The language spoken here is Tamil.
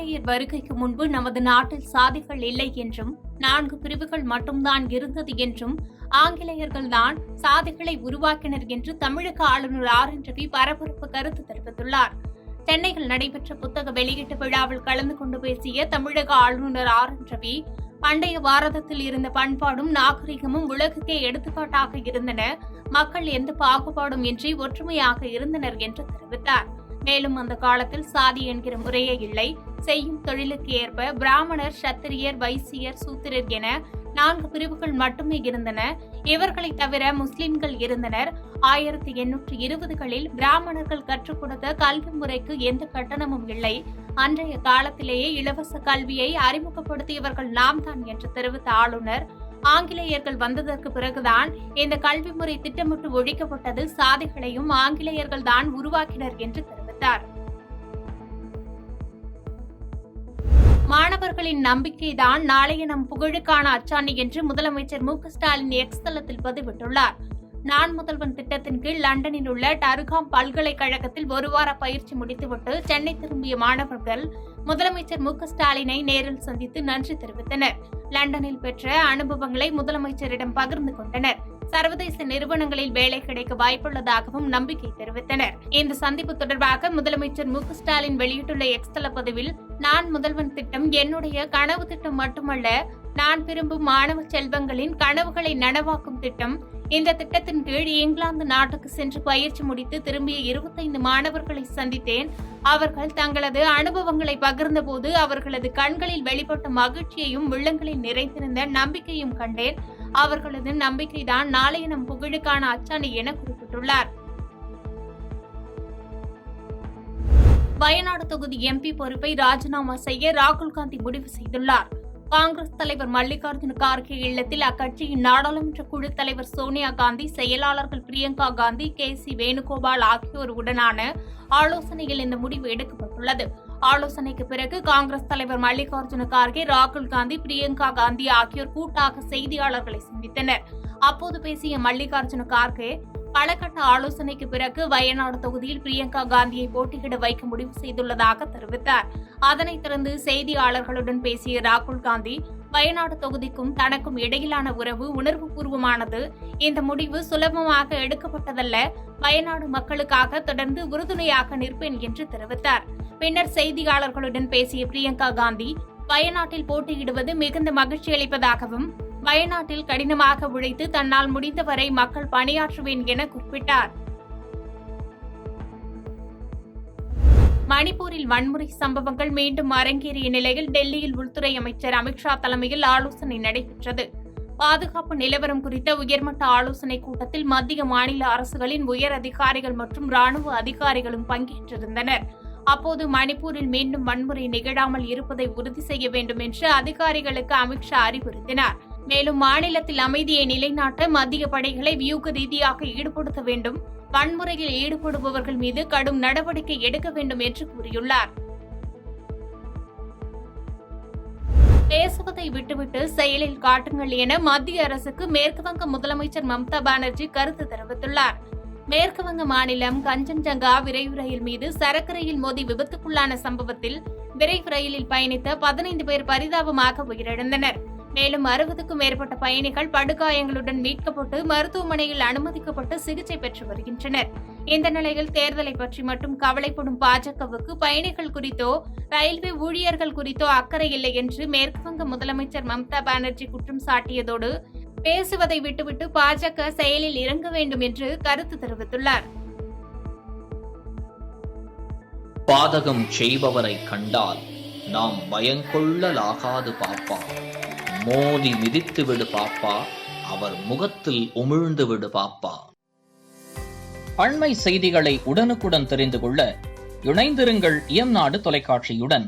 ஆங்கிலேயர் வருகைக்கு முன்பு நமது நாட்டில் சாதிகள் இல்லை என்றும் 4 பிரிவுகள் மட்டும்தான் இருந்தது என்றும் ஆங்கிலேயர்கள்தான் சாதிகளை உருவாக்கினர் என்று தமிழக ஆளுநர் RN ரவி பரபரப்பு கருத்து தெரிவித்துள்ளார். சென்னையில் நடைபெற்ற புத்தக வெளியீட்டு விழாவில் கலந்து கொண்டு பேசிய தமிழக ஆளுநர் RN ரவி, பண்டைய பாரதத்தில் இருந்த பண்பாடும் நாகரிகமும் உலகுக்கே எடுத்துக்காட்டாக இருந்தன. மக்கள் எந்த பாகுபாடும் இன்றி ஒற்றுமையாக இருந்தனர் என்று தெரிவித்தார். மேலும் அந்த காலத்தில் சாதி என்கிற முறையே இல்லை. செய்யும் தொழிலுக்கு ஏற்ப பிராமணர், சத்திரியர், வைசியர், சூத்திரர் என 4 பிரிவுகள் மட்டுமே இருந்தன. இவர்களை தவிர முஸ்லிம்கள் இருந்தனர். 1820களில் பிராமணர்கள் கற்றுக் கொடுத்த கல்வி முறைக்கு எந்த கட்டணமும் இல்லை. அன்றைய காலத்திலேயே இலவச கல்வியை அறிமுகப்படுத்தியவர்கள் நாம் தான் என்று தெரிவித்த ஆளுநர், ஆங்கிலேயர்கள் வந்ததற்கு பிறகுதான் இந்த கல்வி முறை திட்டமிட்டு ஒழிக்கப்பட்டது. சாதிகளையும் ஆங்கிலேயர்கள் தான் உருவாக்கினர் என்று தெரிவித்தார். மாணவர்களின் நம்பிக்கைதான் நாளைய நம் புகழுக்கான அச்சாணி என்று முதலமைச்சர் மு.க.ஸ்டாலின் எக்ஸ் தளத்தில் பதிவிட்டுள்ளார். நான் முதல்வன் திட்டத்தின் கீழ் லண்டனில் உள்ள டர்ஹாம் பல்கலைக்கழகத்தில் 1 வார பயிற்சி முடித்துவிட்டு சென்னை திரும்பிய மாணவர்கள் முதலமைச்சர் மு.க.ஸ்டாலினை நேரில் சந்தித்து நன்றி தெரிவித்தனர். லண்டனில் பெற்ற அனுபவங்களை முதலமைச்சரிடம் பகிர்ந்து கொண்டனர். சர்வதேச நிறுவனங்களில் வேலை கிடைக்க வாய்ப்புள்ளதாகவும் நம்பிக்கை தெரிவித்தனர். இந்த சந்திப்பு தொடர்பாக முதலமைச்சர் மு.க.ஸ்டாலின் வெளியிட்டுள்ள எக்ஸ் தள பதிவில், நான் முதல்வன் திட்டம் என்னுடைய கனவு திட்டம் மட்டுமல்ல, நான் விரும்பும் மாணவ செல்வங்களின் கனவுகளை நனவாக்கும் திட்டம். இந்த திட்டத்தின் கீழ் இங்கிலாந்து நாட்டுக்கு சென்று பயிற்சி முடித்து திரும்பிய 25 மாணவர்களை சந்தித்தேன். அவர்கள் தங்களது அனுபவங்களை பகிர்ந்தபோது அவர்களது கண்களில் வெளிப்பட்ட மகிழ்ச்சியையும் உள்ளங்களில் நிறைந்திருந்த நம்பிக்கையும் கண்டேன். அவர்களது நம்பிக்கைதான் நாளைய நம் புகழுக்கான அச்சாணி என குறிப்பிட்டுள்ளார். வயநாடு தொகுதி MP பொறுப்பை ராஜினாமா செய்ய ராகுல் காந்தி முடிவு செய்துள்ளார். காங்கிரஸ் தலைவர் மல்லிகார்ஜுன கார்கே இல்லத்தில் அக்கட்சியின் நாடாளுமன்ற குழு தலைவர் சோனியா காந்தி, செயலாளர்கள் பிரியங்கா காந்தி, KC வேணுகோபால் ஆகியோர் உடனான ஆலோசனையில் இந்த முடிவு எடுக்கப்பட்டுள்ளது. ஆலோசனைக்கு பிறகு காங்கிரஸ் தலைவர் மல்லிகார்ஜுன கார்கே, ராகுல் காந்தி, பிரியங்கா காந்தி ஆகியோர் கூட்டாக செய்தியாளர்களை சந்தித்தனர். அப்போது பேசிய மல்லிகார்ஜுன கார்கே, பல கட்ட ஆலோசனைக்கு பிறகு வயநாடு தொகுதியில் பிரியங்கா காந்தியை போட்டியிட வைக்க முடிவு செய்துள்ளதாக தெரிவித்தார். அதனைத் தொடர்ந்து செய்தியாளர்களுடன் பேசிய ராகுல் காந்தி, வயநாடு தொகுதிக்கும் தனக்கும் இடையிலான உறவு உணர்வுபூர்வமானது. இந்த முடிவு சுலபமாக எடுக்கப்பட்டதல்ல. வயநாடு மக்களுக்காக தொடர்ந்து உறுதுணையாக நிற்பேன் என்று தெரிவித்தார். பின்னர் செய்தியாளர்களுடன் பேசிய பிரியங்கா காந்தி, வயநாட்டில் போட்டியிடுவது மிகுந்த மகிழ்ச்சி அளிப்பதாகவும், வயநாட்டில் கடினமாக உழைத்து தன்னால் முடிந்தவரை மக்கள் பணியாற்றுவேன் என குறிப்பிட்டார். மணிப்பூரில் வன்முறை சம்பவங்கள் மீண்டும் அரங்கேறிய நிலையில் டெல்லியில் உள்துறை அமைச்சர் அமித்ஷா தலைமையில் ஆலோசனை நடைபெற்றது. பாதுகாப்பு நிலவரம் குறித்த உயர்மட்ட ஆலோசனைக் கூட்டத்தில் மத்திய மாநில அரசுகளின் உயர் அதிகாரிகள் மற்றும் ராணுவ அதிகாரிகளும் பங்கேற்றிருந்தனர். அப்போது மணிப்பூரில் மீண்டும் வன்முறை நிகழாமல் இருப்பதை உறுதி செய்ய வேண்டும் என்று அதிகாரிகளுக்கு அமித்ஷா அறிவுறுத்தினார். மேலும் மாநிலத்தில் அமைதியை நிலைநாட்ட மத்திய படைகளை வியூக ரீதியாக ஈடுபடுத்த வேண்டும், வன்முறையில் ஈடுபடுபவர்கள் மீது கடும் நடவடிக்கை எடுக்க வேண்டும் என்று கூறியுள்ளார். பேசுவதை விட்டுவிட்டு செயலில் காட்டுங்கள் என மத்திய அரசுக்கு மேற்குவங்க முதலமைச்சர் மம்தா பானர்ஜி கருத்து தெரிவித்துள்ளார். மேற்குவங்க மாநிலம் கஞ்சன்ஜங்கா விரைவு ரயில் மீது சரக்கு ரயில் மோதி விபத்துக்குள்ளான சம்பவத்தில் விரைவு ரயிலில் பயணித்த 15 பேர் பரிதாபமாக உயிரிழந்தனர். மேலும் 60க்கும் மேற்பட்ட பயணிகள் படுகாயங்களுடன் மீட்கப்பட்டு மருத்துவமனையில் அனுமதிக்கப்பட்டு சிகிச்சை பெற்று வருகின்றனர். இந்த நிலையில் தேர்தலை பற்றி மட்டும் கவலைப்படும் பாஜகவுக்கு பயணிகள் குறித்தோ ரயில்வே ஊழியர்கள் குறித்தோ அக்கறை இல்லை என்று மேற்குவங்க முதலமைச்சர் மம்தா பானர்ஜி குற்றம் சாட்டியதோடு, பேசுவதை விட்டுவிட்டு பாஜக செயலில் இறங்க வேண்டும் என்று கருத்து தெரிவித்துள்ளார். பாதகம் செய்பவரை கண்டால் நாம் பயங்கொள்ளலாகாது பாப்பா, மோதி மிதித்து விடு பாப்பா, அவர் முகத்தில் உமிழ்ந்து விடு பாப்பா. அண்மை செய்திகளை உடனுக்குடன் தெரிந்து கொள்ள இணைந்திருங்கள் இயம்நாடு தொலைக்காட்சியுடன்.